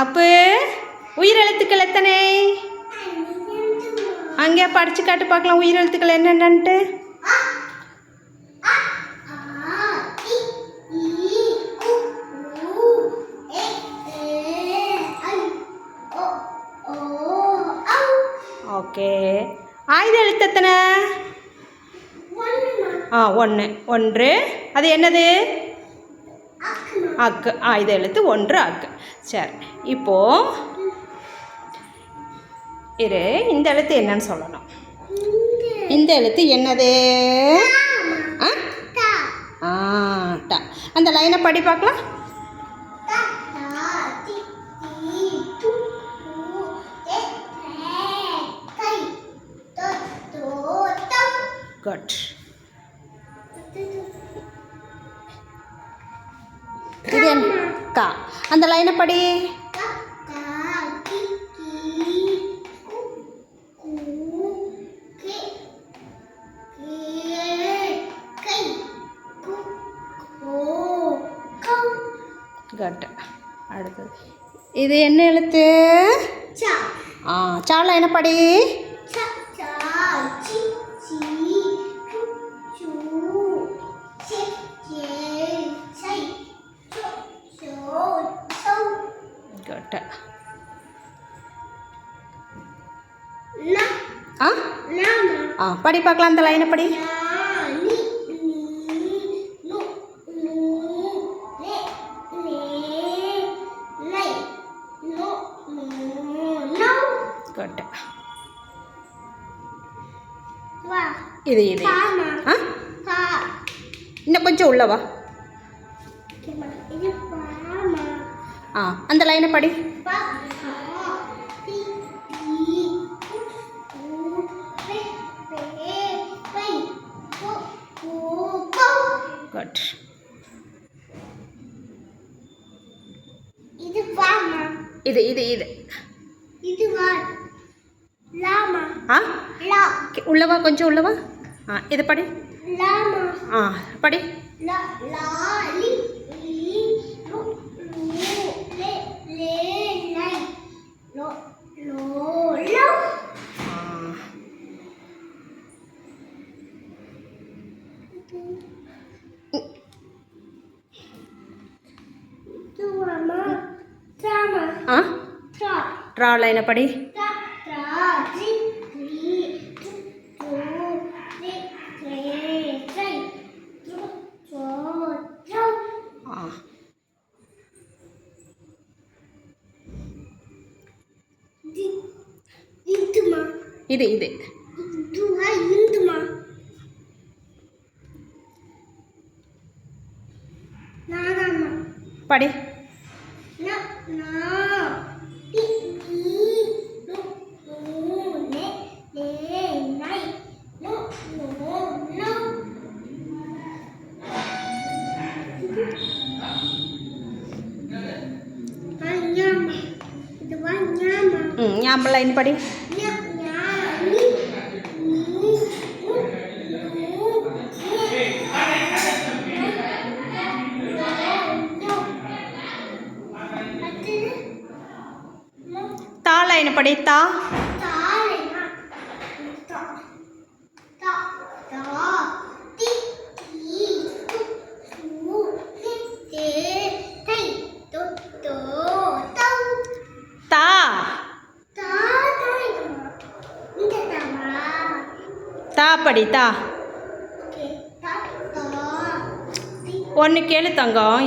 அப்பு உயிரெழுத்துக்கள் எத்தனை? அங்கே படிச்சு காட்டு பார்க்கலாம் உயிரெழுத்துக்கள் என்னென்னன்ட்டு. ஓகே. ஆயுத எழுத்து எத்தனை? ஒன்று. ஒன்று அது என்னது? அக்கு. ஆயுத எழுத்து ஒன்று அக்கு. சரி, இப்போது இந்த எழுத்து என்னன்னு சொல்லணும். இந்த எழுத்து என்னது? டா. அந்த லைனை படி பார்க்கலாம். குட். இது கா. அந்த லைனை படி. குட். அடுத்தது இது என்ன எழுத்து? சா லைனை படி. படி பார்க்கலாம் அந்த லைனை படி. இது இது இன்னும் கொஞ்சம் உள்ளவா. அந்த லைனை படி. குட். இது இது இது உள்ளவா, கொஞ்சம் உள்ளவா. இது படி. படி. ட்ரா லைனை படி. இது இது படி. ஞாபகம் லைன் படி. தா லைன் படி. தா. தா படி. தா. ஒன்று கேளு தங்கம்.